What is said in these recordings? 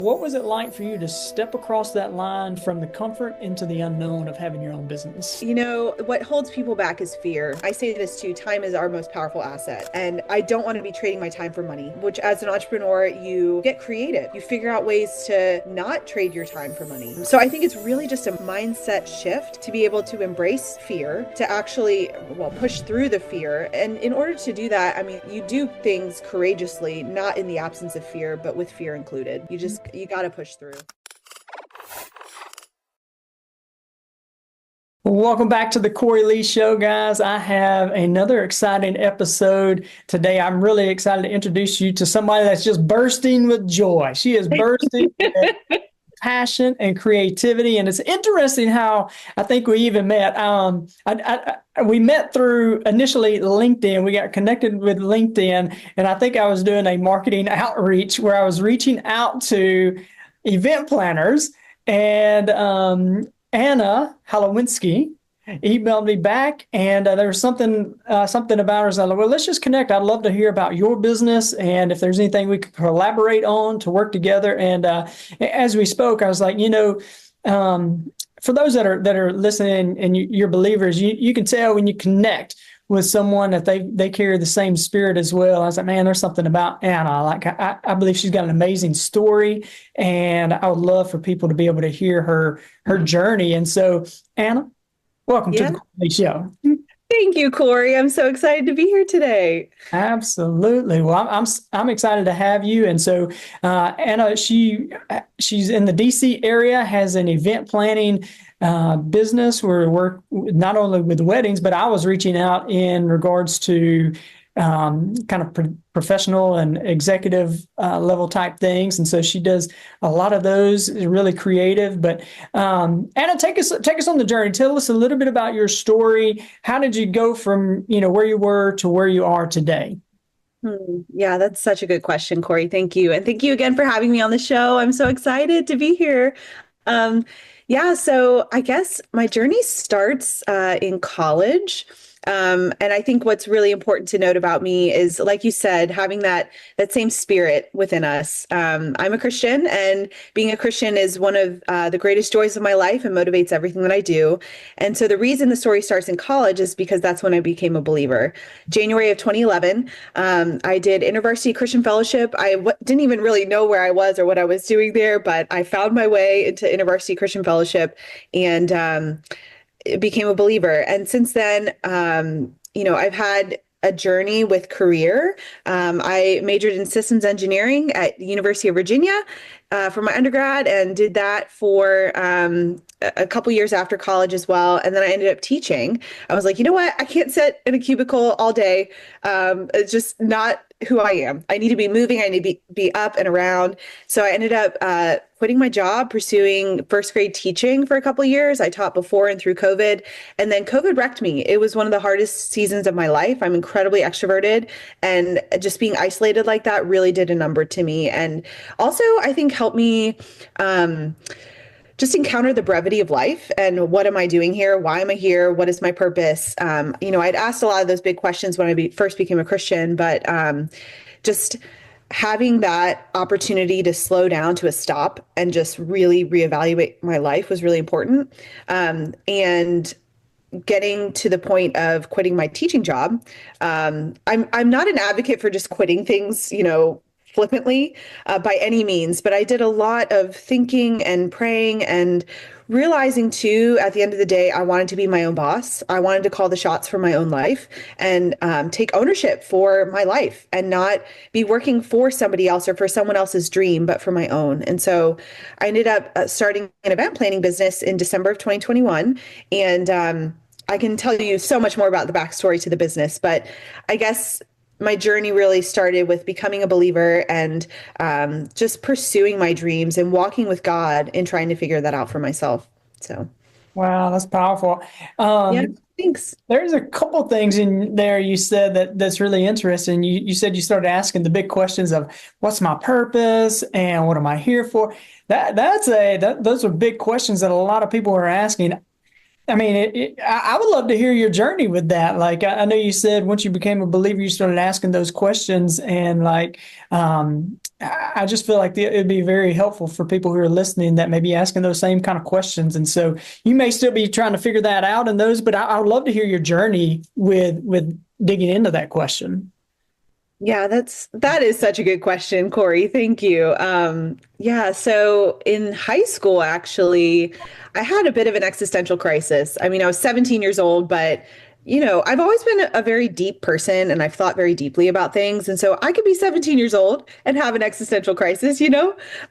What was it like for you to step across that line from the comfort into the unknown of having your own business? What holds people back is fear. I say this too, time is our most powerful asset. And I don't want to be trading my time for money, which as an entrepreneur, you get creative. You figure out ways to not trade your time for money. So I think it's really just a mindset shift to be able to embrace fear, to actually, push through the fear. And in order to do that, I mean, you do things courageously, not in the absence of fear, but with fear included. You got to push through. Welcome back to the Cory Lee Show, guys. I have another exciting episode today. I'm really excited to introduce you to somebody that's just bursting with joy. She is bursting with passion and creativity. And it's interesting how I think we even met. We met through initially LinkedIn. We got connected with LinkedIn. And I think I was doing a marketing outreach where I was reaching out to event planners. And Anna Holowinsky emailed me back, and there was something about her. So I was like, well, let's just connect. I'd love to hear about your business, and if there's anything we could collaborate on to work together. And as we spoke, I was like, for those that are listening and you're believers, you can tell when you connect with someone that they carry the same spirit as well. I was like, man, there's something about Anna. Like I believe she's got an amazing story, and I would love for people to be able to hear her journey. And so, Anna, welcome to Yeah. the Cory Show. Thank you, Cory. I'm so excited to be here today. Absolutely. Well, I'm excited to have you. And so, Anna, she's in the DC area, has an event planning business where we work not only with weddings, but I was reaching out in regards to kind of professional and executive level type things. And so she does a lot of those, is really creative. But Anna, take us on the journey. Tell us a little bit about your story. How did you go from, where you were to where you are today? Yeah, that's such a good question, Cory. Thank you. And thank you again for having me on the show. I'm so excited to be here. Um, yeah, so I guess my journey starts in college. And I think what's really important to note about me is, like you said, having that same spirit within us. I'm a Christian, and being a Christian is one of the greatest joys of my life and motivates everything that I do. And so the reason the story starts in college is because that's when I became a believer. January of 2011, I did InterVarsity Christian Fellowship. Didn't even really know where I was or what I was doing there, but I found my way into InterVarsity Christian Fellowship, and became a believer. And since then, I've had a journey with career. I majored in systems engineering at University of Virginia for my undergrad, and did that for a couple years after college as well. And then I ended up teaching. I was like, you know what? I can't sit in a cubicle all day. It's just not who I am. I need to be moving. I need to be up and around. So I ended up quitting my job, pursuing first grade teaching for a couple of years. I taught before and through COVID, and then COVID wrecked me. It was one of the hardest seasons of my life. I'm incredibly extroverted, and just being isolated like that really did a number to me. And also, I think helped me just encounter the brevity of life and what am I doing here? Why am I here? What is my purpose? I'd asked a lot of those big questions when I first became a Christian, but just having that opportunity to slow down to a stop and just really reevaluate my life was really important. And getting to the point of quitting my teaching job. I'm not an advocate for just quitting things, flippantly by any means, but I did a lot of thinking and praying and realizing too, at the end of the day, I wanted to be my own boss. I wanted to call the shots for my own life and take ownership for my life and not be working for somebody else or for someone else's dream, but for my own. And so I ended up starting an event planning business in December of 2021. And I can tell you so much more about the backstory to the business, but I guess my journey really started with becoming a believer and just pursuing my dreams and walking with God and trying to figure that out for myself. So, Wow, that's powerful. yeah, thanks. There's a couple things in there you said that's really interesting. You said you started asking the big questions of what's my purpose and what am I here for? Those are big questions that a lot of people are asking. I mean, I would love to hear your journey with that. Like, I know you said once you became a believer, you started asking those questions, and like, I just feel like it'd be very helpful for people who are listening that may be asking those same kind of questions. And so, you may still be trying to figure that out in those, but I would love to hear your journey with digging into that question. Yeah, that is such a good question, Cory. Thank you. Yeah, so in high school, actually, I had a bit of an existential crisis. I mean, I was 17 years old, but I've always been a very deep person and I've thought very deeply about things. And so I could be 17 years old and have an existential crisis.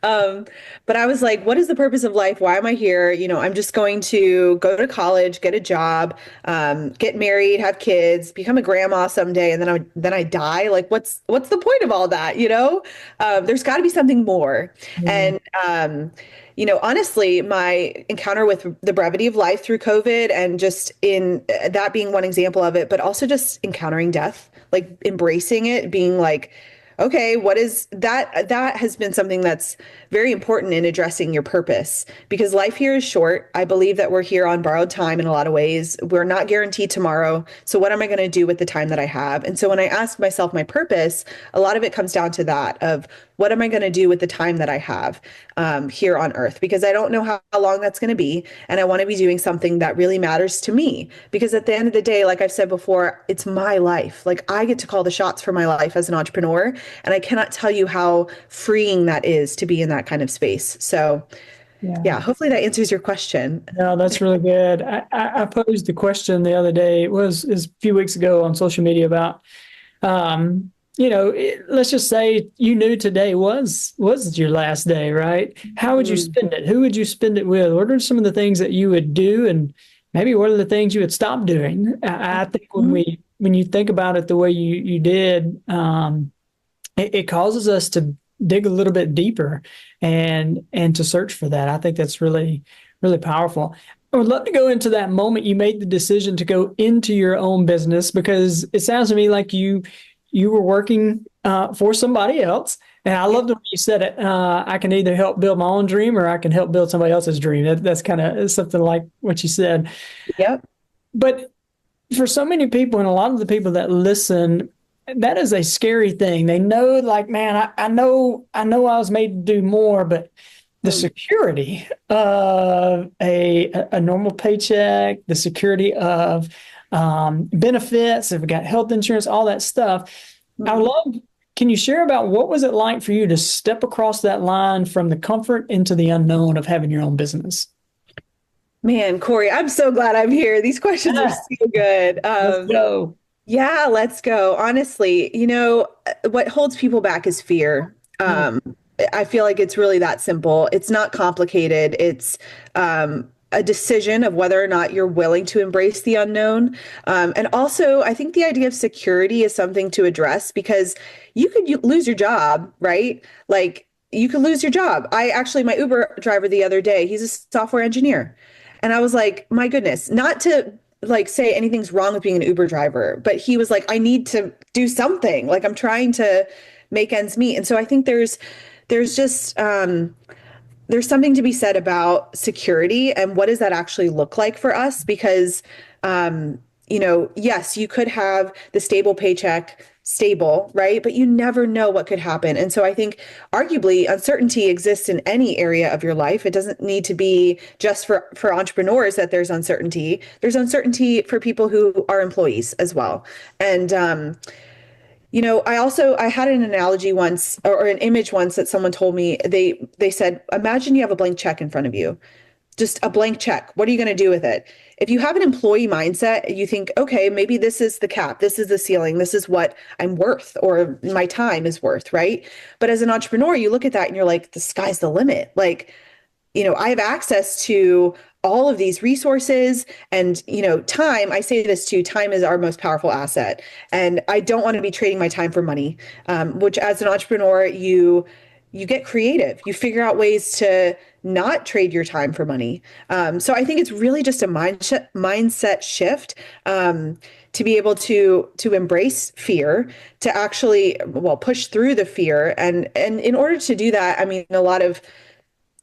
Um, but I was like, what is the purpose of life? Why am I here? I'm just going to go to college, get a job, get married, have kids, become a grandma someday, and then I die. Like, what's the point of all that? There's got to be something more. Yeah. And honestly, my encounter with the brevity of life through COVID and just in that being one example of it, but also just encountering death, like embracing it, being like, okay, what is that? That has been something that's very important in addressing your purpose because life here is short. I believe that we're here on borrowed time in a lot of ways. We're not guaranteed tomorrow. So, what am I going to do with the time that I have? And so, when I ask myself my purpose, a lot of it comes down to that of what am I going to do with the time that I have here on earth? Because I don't know how long that's going to be. And I want to be doing something that really matters to me. Because at the end of the day, like I've said before, it's my life. Like I get to call the shots for my life as an entrepreneur. And I cannot tell you how freeing that is to be in that kind of space. So, Yeah. yeah, hopefully that answers your question. No, that's really good. I posed the question the other day. It was a few weeks ago on social media about let's just say you knew today was your last day, right? How would you Mm, spend it? Who would you spend it with? What are some of the things that you would do, and maybe what are the things you would stop doing? I think mhm. when you think about it the way you did, it causes us to dig a little bit deeper and to search for that. I think that's really powerful. I would love to go into that moment you made the decision to go into your own business because it sounds to me like you were working for somebody else. And I Yeah. love the way you said it. I can either help build my own dream or I can help build somebody else's dream. That's kind of something like what you said. Yep. But for so many people and a lot of the people that listen, that is a scary thing. They know, like, man, I know I was made to do more, but the Mm, security of a normal paycheck, the security of benefits, if we got health insurance, all that stuff. I would mhm. love, can you share about what was it like for you to step across that line from the comfort into the unknown of having your own business? Man, Cory, I'm so glad I'm here. These questions are Ah, so good. let's go. Yeah, let's go. Honestly, what holds people back is fear. Mm, I feel like it's really that simple. It's not complicated. It's a decision of whether or not you're willing to embrace the unknown. And also, I think the idea of security is something to address because you could lose your job, right? Like, you could lose your job. My Uber driver the other day, he's a software engineer. And I was like, my goodness, not to like say anything's wrong with being an Uber driver, but he was like, I need to do something. Like I'm trying to make ends meet. And so I think there's just there's something to be said about security and what does that actually look like for us? Because, yes, you could have the stable paycheck stable, right? But you never know what could happen. And so I think arguably uncertainty exists in any area of your life. It doesn't need to be just for entrepreneurs that there's uncertainty. There's uncertainty for people who are employees as well. And I had an analogy once or an image once that someone told me. They said, imagine you have a blank check in front of you, just a blank check. What are you going to do with it? If you have an employee mindset, you think, okay, maybe this is the cap, this is the ceiling, this is what I'm worth or my time is worth, right? But as an entrepreneur, you look at that and you're like, the sky's the limit. Like, I have access to all of these resources and, time. I say this too, time is our most powerful asset. And I don't want to be trading my time for money, which as an entrepreneur, you get creative. You figure out ways to not trade your time for money. So I think it's really just a mindset shift. To be able to embrace fear, to actually push through the fear, and in order to do that, I mean,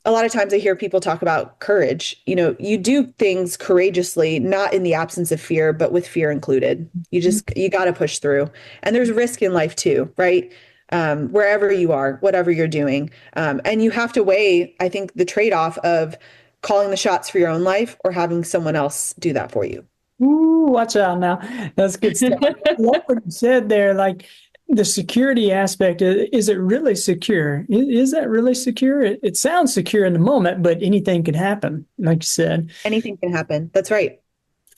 a lot of times I hear people talk about courage. You do things courageously, not in the absence of fear, but with fear included. You got to push through. And there's risk in life too, right? Wherever you are, whatever you're doing. And you have to weigh, I think, the trade-off of calling the shots for your own life or having someone else do that for you. Ooh, watch out now. That's good stuff. I love what you said there. Like the security aspect, is it really secure? Is that really secure? It sounds secure in the moment, but anything could happen, like you said. Anything can happen. That's right.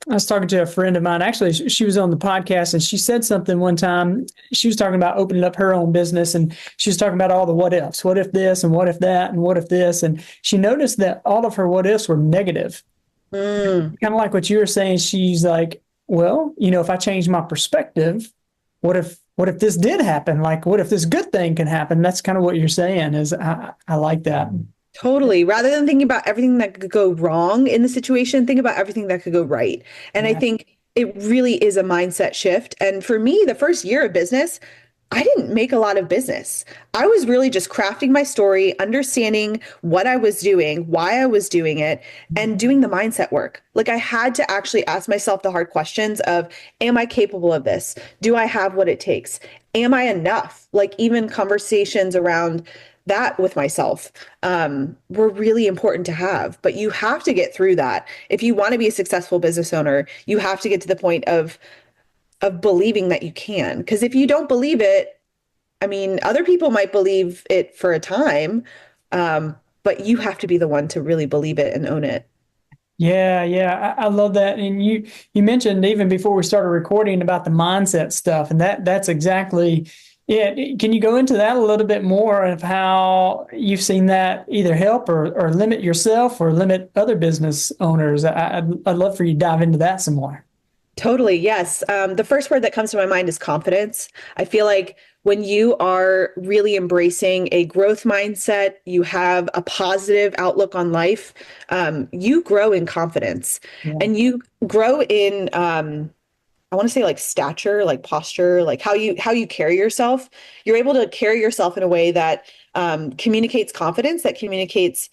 I was talking to a friend of mine. Actually, she was on the podcast and she said something one time. She was talking about opening up her own business and she was talking about all the what ifs. What if this and what if that and what if this? And she noticed that all of her what ifs were negative. Mm. Kind of like what you were saying. She's like, well, if I change my perspective, what if this did happen? Like, what if this good thing can happen? That's kind of what you're saying is I like that. Totally. Rather than thinking about everything that could go wrong in the situation, think about everything that could go right. And I Yeah. think it really is a mindset shift. And for me, the first year of business, I didn't make a lot of business. I was really just crafting my story, understanding what I was doing, why I was doing it, and doing the mindset work. Like I had to actually ask myself the hard questions of, am I capable of this? Do I have what it takes? Am I enough? Like even conversations around that with myself were really important to have. But you have to get through that. If you want to be a successful business owner, you have to get to the point of believing that you can. Because if you don't believe it, I mean, other people might believe it for a time, but you have to be the one to really believe it and own it. Yeah, yeah, I love that. And you mentioned even before we started recording about the mindset stuff, and that's exactly it. Can you go into that a little bit more of how you've seen that either help or limit yourself or limit other business owners? I'd love for you to dive into that some more. Totally. Yes. The first word that comes to my mind is confidence. I feel like when you are really embracing a growth mindset, you have a positive outlook on life, you grow in confidence Yeah. and you grow in, I want to say like stature, like posture, like how you carry yourself. You're able to carry yourself in a way that communicates confidence, that communicates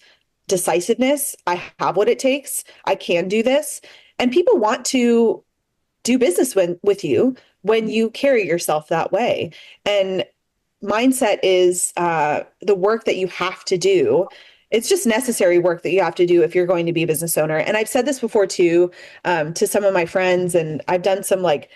decisiveness. I have what it takes. I can do this. And people want to do business with you when you carry yourself that way. And mindset is the work that you have to do. It's just necessary work that you have to do if you're going to be a business owner. And I've said this before too, to some of my friends, and I've done some like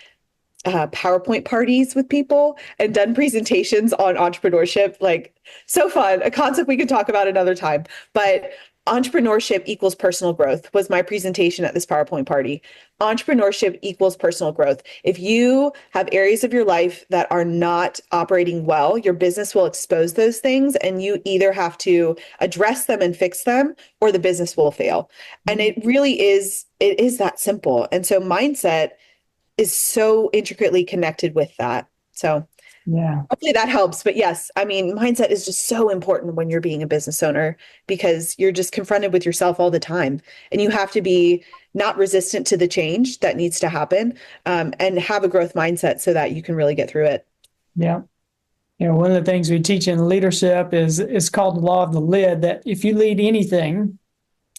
PowerPoint parties with people and done presentations on entrepreneurship. Like so fun, a concept we could talk about another time. But entrepreneurship equals personal growth was my presentation at this PowerPoint party. Entrepreneurship equals personal growth. If you have areas of your life that are not operating well, your business will expose those things and you either have to address them and fix them or the business will fail. And it is that simple. And so mindset is so intricately connected with that. So Yeah. hopefully that helps. But yes, I mean, mindset is just so important when you're being a business owner because you're just confronted with yourself all the time. And you have to be not resistant to the change that needs to happen, and have a growth mindset so that you can really get through it. Yeah. One of the things we teach in leadership is called the law of the lid, that if you lead anything,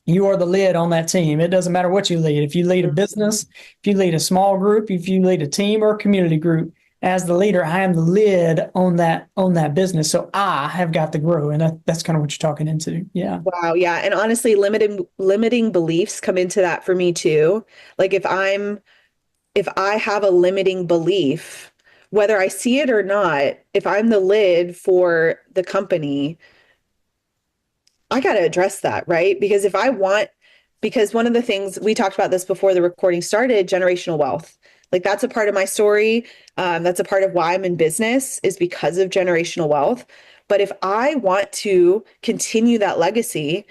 you are the lid on that team. It doesn't matter what you lead. If you lead a business, if you lead a small group, if you lead a team or a community group, as the leader, I am the lid on that business. So I have got to grow. And that's kind of what you're talking into. Yeah. Wow, yeah. And honestly, limiting beliefs come into that for me too. Like if I have a limiting belief, whether I see it or not, if I'm the lid for the company, I got to address that, right? Because one of the things we talked about this before the recording started, generational wealth. Like that's a part of my story. That's a part of why I'm in business is because of generational wealth. But if I want to continue that legacy,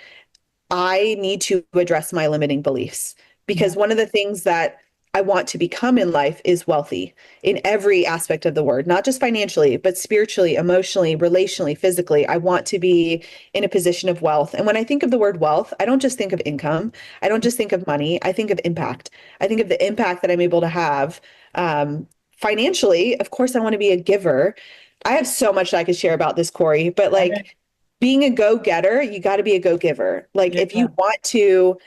I need to address my limiting beliefs because one of the things that I want to become in life is wealthy in every aspect of the word, not just financially, but spiritually, emotionally, relationally, physically. I want to be in a position of wealth. And when I think of the word wealth, I don't just think of income. I don't just think of money. I think of impact. I think of the impact that I'm able to have financially. Of course, I want to be a giver. I have so much that I could share about this, Cory, but like, being a go-getter, you got to be a go-giver. Like Yeah. if you want to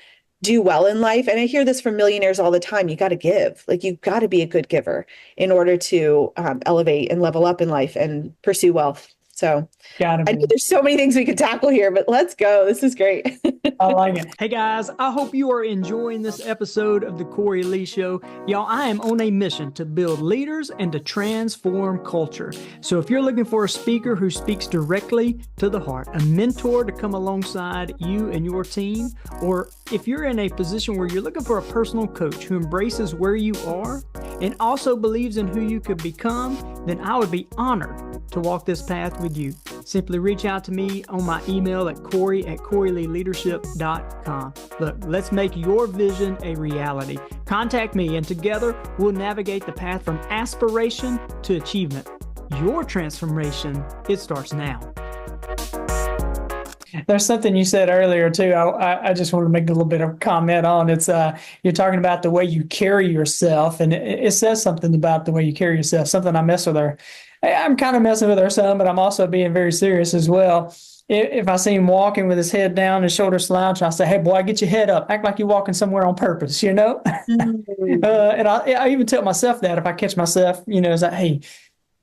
do well in life, and I hear this from millionaires all the time, you got to give. Like you've got to be a good giver in order to elevate and level up in life and pursue wealth. So Gotta I know be. there's so many things we could tackle here, but let's go. This is great. I like it. Hey guys, I hope you are enjoying this episode of the Cory Lee Show. Y'all, I am on a mission to build leaders and to transform culture. So if you're looking for a speaker who speaks directly to the heart, a mentor to come alongside you and your team, or if you're in a position where you're looking for a personal coach who embraces where you are and also believes in who you could become, then I would be honored to walk this path with you. Simply reach out to me on my email at Cory@CoryLeeLeadership.com. Look, let's make your vision a reality. Contact me and together we'll navigate the path from aspiration to achievement. Your transformation, it starts now. There's something you said earlier too. I just want to make a little bit of comment on. It's you're talking about the way you carry yourself, and it says something about the way you carry yourself. Something I mess with her. I'm kind of messing with her some, but I'm also being very serious as well. If I see him walking with his head down, his shoulders slouched, I say, "Hey, boy, get your head up. Act like you're walking somewhere on purpose." And I even tell myself that if I catch myself, it's like, "Hey,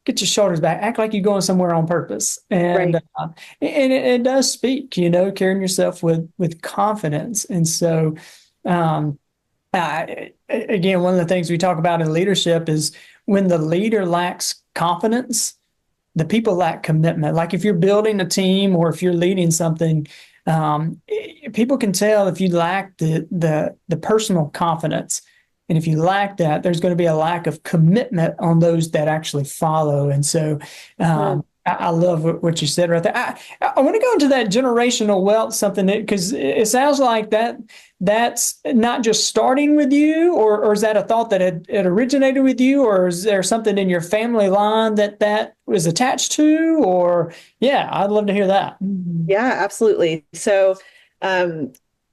get your shoulders back. Act like you're going somewhere on purpose." And Right. it does speak, carrying yourself with confidence. And so, again, one of the things we talk about in leadership is when the leader lacks confidence, the people lack commitment. Like if you're building a team or if you're leading something, people can tell if you lack the personal confidence. And if you lack that, there's going to be a lack of commitment on those that actually follow. And so I love what you said right there. I want to go into that generational wealth, something because it sounds like that's not just starting with you, or is that a thought that had originated with you, or is there something in your family line that was attached to? Or yeah, I'd love to hear that. Yeah, absolutely. So,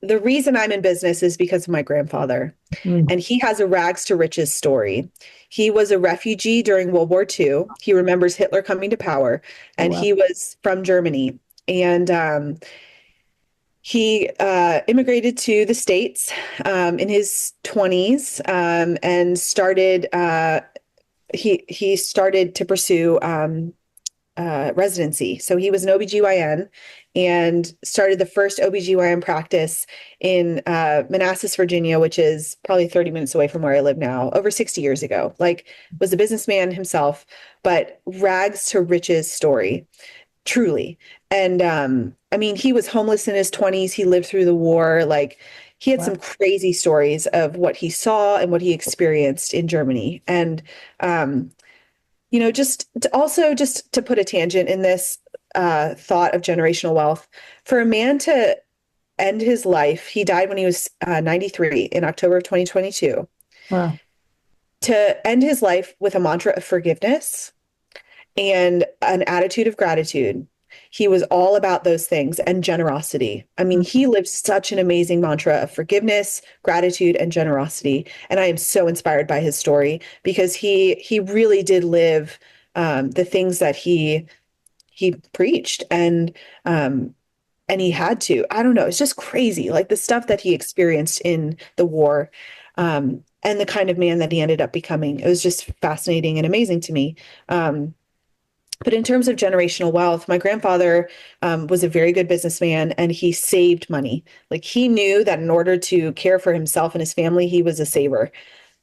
the reason I'm in business is because of my grandfather, Mm. and he has a rags to riches story. He was a refugee during World War II. He remembers Hitler coming to power, and Wow. he was from Germany. And he immigrated to the States in his 20s and started. He started to pursue residency. So he was an OBGYN and started the first OBGYN practice in Manassas, Virginia, which is probably 30 minutes away from where I live now, over 60 years ago. Like, was a businessman himself, but rags to riches story, truly. And I mean, he was homeless in his 20s. He lived through the war. Like, he had Wow. some crazy stories of what he saw and what he experienced in Germany. And just to put a tangent in this thought of generational wealth, for a man to end his life, he died when he was 93 in October of 2022, Wow. to end his life with a mantra of forgiveness and an attitude of gratitude. He was all about those things and generosity. I mean, he lived such an amazing mantra of forgiveness, gratitude, and generosity. And I am so inspired by his story because he really did live the things that he preached, and he had to. I don't know. It's just crazy, like the stuff that he experienced in the war, and the kind of man that he ended up becoming. It was just fascinating and amazing to me. But in terms of generational wealth, my grandfather was a very good businessman and he saved money. Like he knew that in order to care for himself and his family, he was a saver.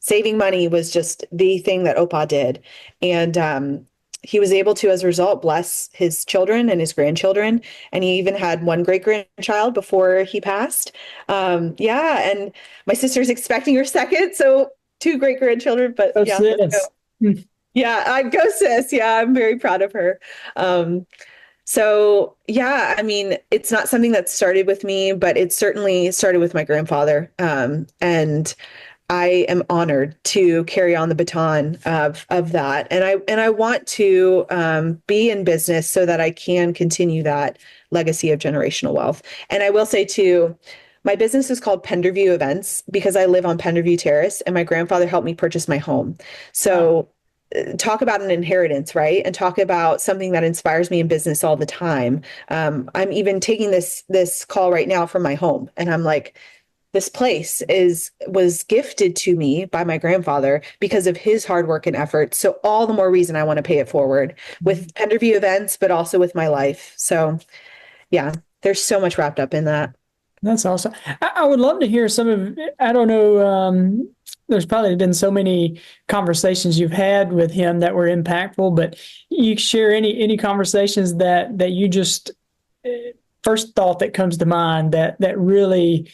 Saving money was just the thing that Opa did. And he was able to, as a result, bless his children and his grandchildren. And he even had one great grandchild before he passed. Yeah. And my sister's expecting her second. So two great grandchildren, but Oh, yeah, let's sis. go. Yeah, I go sis. Yeah, I'm very proud of her. So yeah, I mean, it's not something that started with me, but it certainly started with my grandfather. And I am honored to carry on the baton of that. And I want to be in business so that I can continue that legacy of generational wealth. And I will say too, my business is called Penderview Events because I live on Penderview Terrace and my grandfather helped me purchase my home. Wow. So talk about an inheritance, right? And talk about something that inspires me in business all the time. I'm even taking this call right now from my home, and I'm like, this place was gifted to me by my grandfather because of his hard work and effort. So all the more reason I want to pay it forward with Penderview Events, but also with my life. So yeah, there's so much wrapped up in that. That's awesome. I would love to hear some of, I don't know, there's probably been so many conversations you've had with him that were impactful, but you share any conversations that you just first thought that comes to mind that really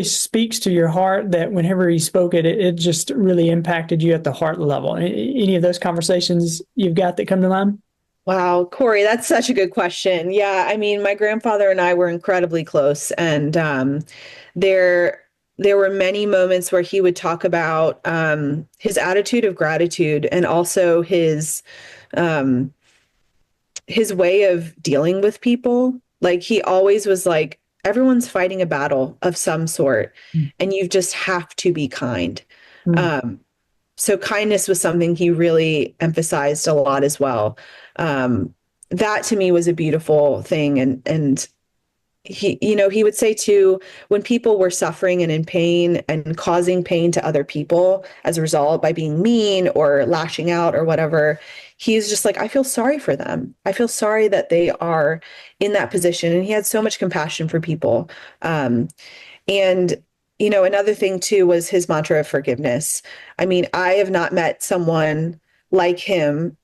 speaks to your heart, that whenever he spoke it just really impacted you at the heart level. Any of those conversations you've got that come to mind? Wow, Cory, that's such a good question. Yeah, I mean, my grandfather and I were incredibly close, and there there were many moments where he would talk about his attitude of gratitude and also um, his way of dealing with people. Like he always was like, everyone's fighting a battle of some sort, and you just have to be kind. Mm. Um, so kindness was something he really emphasized a lot as well. Um, that to me was a beautiful thing. And he would say too, when people were suffering and in pain and causing pain to other people as a result by being mean or lashing out or whatever, he's just like, I feel sorry for them. I feel sorry that they are in that position. And he had so much compassion for people. And another thing too was his mantra of forgiveness. I mean, I have not met someone like him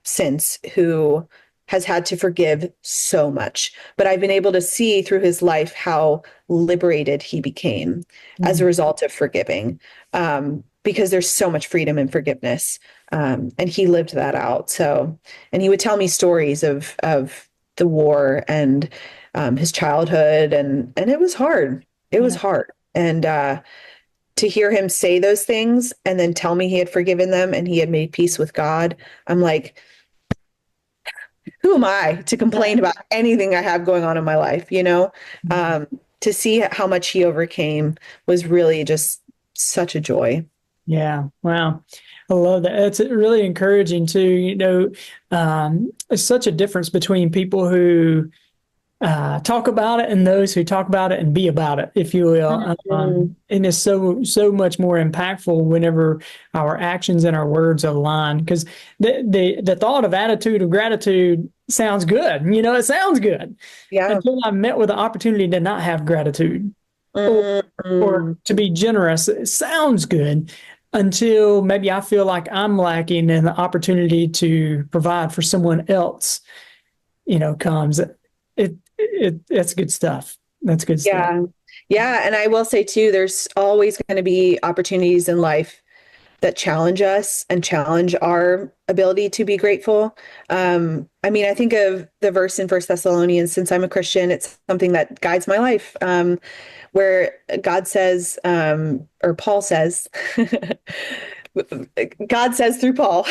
since who has had to forgive so much. But I've been able to see through his life how liberated he became as a Mm. result of forgiving, because there's so much freedom in forgiveness. And he lived that out. So, and he would tell me stories of the war and his childhood, and it was hard. It was Yeah. hard. And to hear him say those things and then tell me he had forgiven them and he had made peace with God, I'm like, who am I to complain about anything I have going on in my life, you know? Um, to see how much he overcame was really just such a joy. Yeah. Wow. I love that. It's really encouraging too. It's such a difference between people who talk about it and those who talk about it and be about it, if you will. Mhm. And it's so much more impactful whenever our actions and our words align. Because the thought of attitude of gratitude sounds good. It sounds good Yeah. until I'm met with the opportunity to not have gratitude or Mhm. to be generous. It sounds good until maybe I feel like I'm lacking and the opportunity to provide for someone else, comes. That's good stuff. That's good stuff. Yeah. Yeah. And I will say too, there's always going to be opportunities in life that challenge us and challenge our ability to be grateful. I mean, I think of the verse in First Thessalonians, since I'm a Christian, it's something that guides my life, where God says, or Paul says, God says through Paul,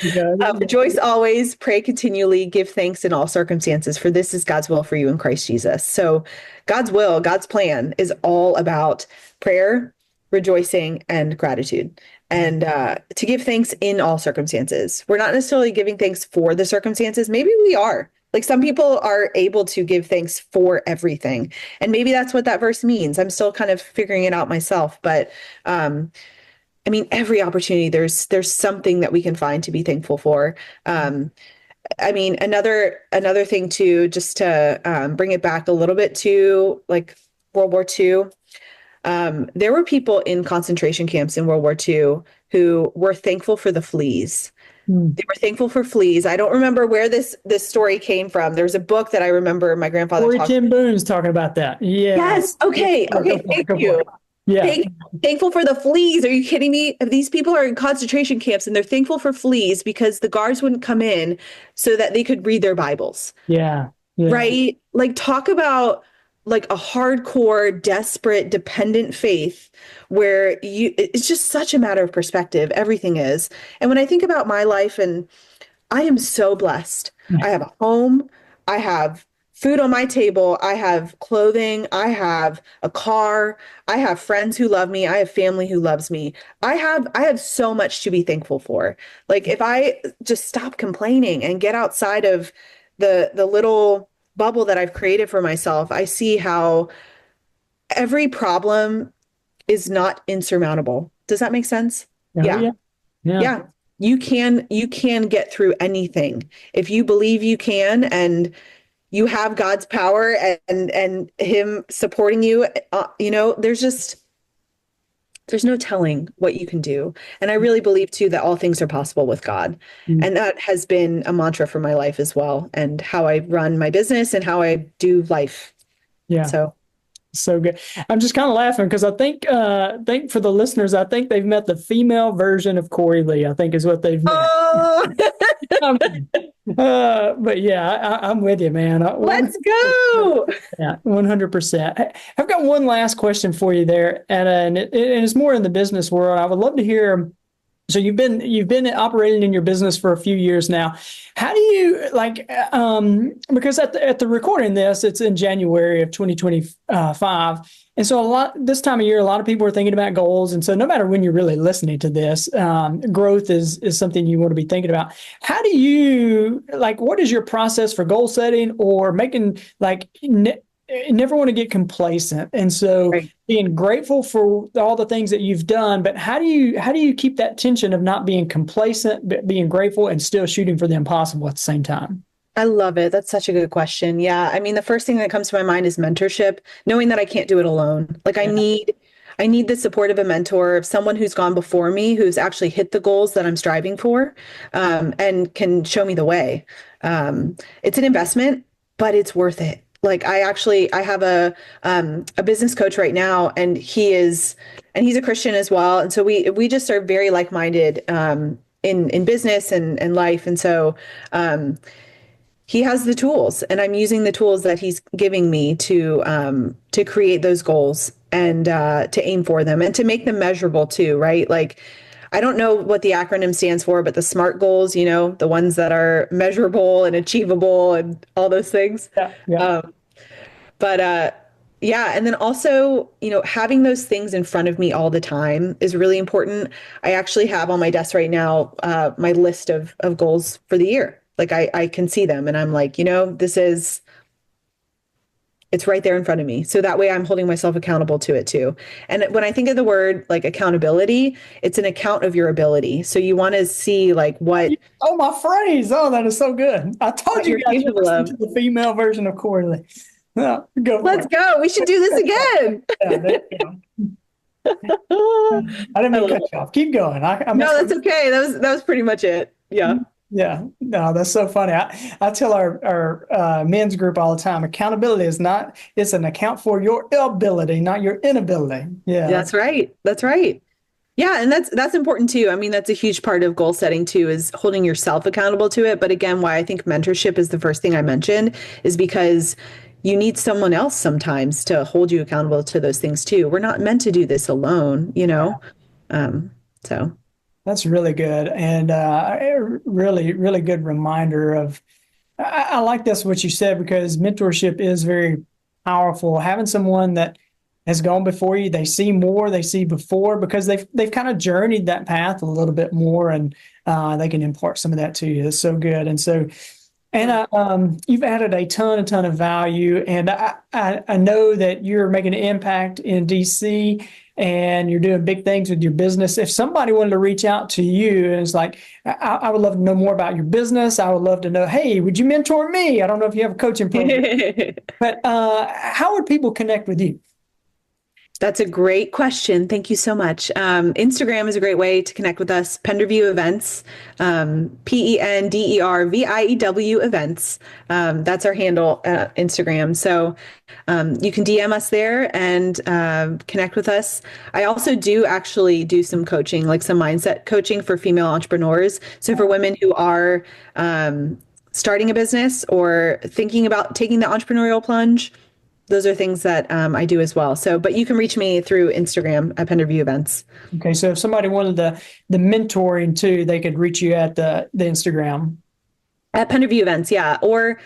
Yeah. rejoice always, pray continually, give thanks in all circumstances, for this is God's will for you in Christ Jesus. So God's will, God's plan is all about prayer, rejoicing, and gratitude. And to give thanks in all circumstances. We're not necessarily giving thanks for the circumstances. Maybe we are. Like some people are able to give thanks for everything. And maybe that's what that verse means. I'm still kind of figuring it out myself. But I mean, every opportunity, there's something that we can find to be thankful for. Um, I mean, another thing too, just to bring it back a little bit to like World War II. There were people in concentration camps in World War II who were thankful for the fleas. Mm. They were thankful for fleas. I don't remember where this story came from. There's a book that I remember my grandfather Corey talking. Ten Boone's talking about that. Yeah. Yes. Yeah. Okay. Yeah, go Okay. for it. Thank Go for you. it. Yeah. Thankful for the fleas. Are you kidding me? These people are in concentration camps and they're thankful for fleas because the guards wouldn't come in so that they could read their Bibles. Yeah. Yeah. Right? Like talk about like a hardcore, desperate, dependent faith where it's just such a matter of perspective. Everything is. And when I think about my life, and I am so blessed. I have a home. I have food on my table. I have clothing. I have a car. I have friends who love me. I have family who loves me. I have so much to be thankful for. Like if I just stop complaining and get outside of the little bubble that I've created for myself, I see how every problem is not insurmountable. Does that make sense? Oh Yeah. yeah. Yeah. Yeah. You can get through anything if you believe you can, and you have God's power and him supporting you. There's no telling what you can do. And I really believe too that all things are possible with God. Mm. And that has been a mantra for my life as well, and how I run my business and how I do life. Yeah. So So good. I'm just kind of laughing because I think for the listeners, I think they've met the female version of Cory Lee. I think is what they've met. oh, But yeah, I'm with you, man. let's go. Yeah, 100%. I've got one last question for you there, and it's more in the business world. I would love to hear. So you've been operating in your business for a few years now. How do you like? Because at the recording this, it's in January of 2025, and so a lot this time of year, a lot of people are thinking about goals, and so no matter when you're really listening to this, growth is something you want to be thinking about. How do you like? What is your process for goal setting or making like? Never want to get complacent, and so Right. being grateful for all the things that you've done, but how do you keep that tension of not being complacent but being grateful and still shooting for the impossible at the same time? I love it. That's such a good question. Yeah. I mean, the first thing that comes to my mind is mentorship, knowing that I can't do it alone. Like Yeah. I need the support of a mentor, of someone who's gone before me, who's actually hit the goals that I'm striving for, and can show me the way. It's an investment, but it's worth it. Like I have a business coach right now, and he's a Christian as well. And so we just are very like-minded, in business and life. And so, he has the tools, and I'm using the tools that he's giving me to create those goals, and to aim for them and to make them measurable too, right? Like I don't know what the acronym stands for, but the SMART goals, the ones that are measurable and achievable and all those things. Yeah. Yeah. But yeah, and then also, having those things in front of me all the time is really important. I actually have on my desk right now, my list of goals for the year. Like I can see them, and I'm like, it's right there in front of me. So that way I'm holding myself accountable to it too. And when I think of the word like accountability, it's an account of your ability. So you want to see like Oh, my phrase. Oh, that is so good. I told what you you're guys you capable listen of. to the female version of Cory Lee. No, go for Let's it. go. We should do this again. Yeah, there you go. I didn't mean to cut you off. Keep going. I No, messed up. that's okay. That was pretty much it. Yeah. Yeah, no, that's so funny. I tell our men's group all the time, accountability it's an account for your ability, not your inability. Yeah, That's right. That's right. Yeah, and that's important too. I mean, that's a huge part of goal setting too, is holding yourself accountable to it. But again, why I think mentorship is the first thing I mentioned is because you need someone else sometimes to hold you accountable to those things too. We're not meant to do this alone. So that's really good. And really, really good reminder of, I like this, what you said, because mentorship is very powerful. Having someone that has gone before you, they see more, they see before, because they've kind of journeyed that path a little bit more, and they can impart some of that to you. It's so good. And so, and you've added a ton of value, and I know that you're making an impact in DC, and you're doing big things with your business. If somebody wanted to reach out to you and it's like, I would love to know more about your business. I would love to know, hey, would you mentor me? I don't know if you have a coaching program, but how would people connect with you? That's a great question. Thank you so much. Instagram is a great way to connect with us. Penderview Events, Penderview Events. That's our handle, Instagram. So you can DM us there and connect with us. I also do actually do some coaching, like some mindset coaching for female entrepreneurs. So for women who are starting a business or thinking about taking the entrepreneurial plunge, those are things that I do as well. So, but you can reach me through Instagram at Penderview Events. Okay, so if somebody wanted the mentoring too, they could reach you at the Instagram. At Penderview Events, yeah. Or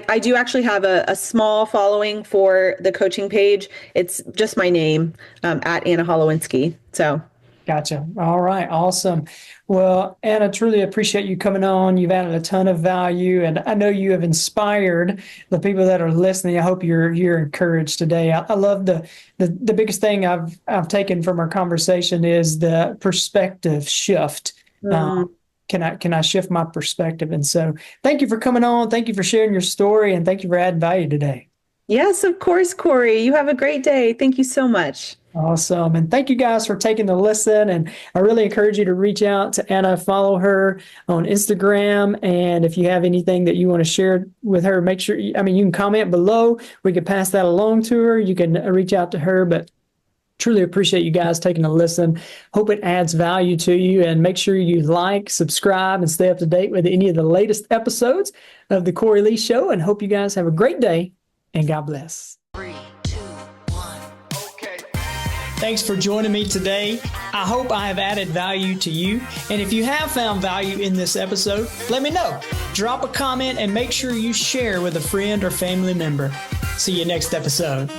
I do actually have a small following for the coaching page. It's just my name, at Anna Holowinsky. So Gotcha. All right. Awesome. Well, Anna, truly appreciate you coming on. You've added a ton of value, and I know you have inspired the people that are listening. I hope you're encouraged today. I love the biggest thing I've taken from our conversation is the perspective shift. Can I shift my perspective? And so thank you for coming on. Thank you for sharing your story, and thank you for adding value today. yes, of course, Cory. You have a great day. Thank you so much. Awesome. And thank you guys for taking the listen. And I really encourage you to reach out to Anna, follow her on Instagram. And if you have anything that you want to share with her, make sure, you can comment below. We can pass that along to her. You can reach out to her, but truly appreciate you guys taking a listen. Hope it adds value to you, and make sure you like, subscribe, and stay up to date with any of the latest episodes of the Cory Lee Show. And hope you guys have a great day, and God bless. 3, 2, 1. Okay. Thanks for joining me today. I hope I have added value to you. And if you have found value in this episode, let me know. Drop a comment and make sure you share with a friend or family member. See you next episode.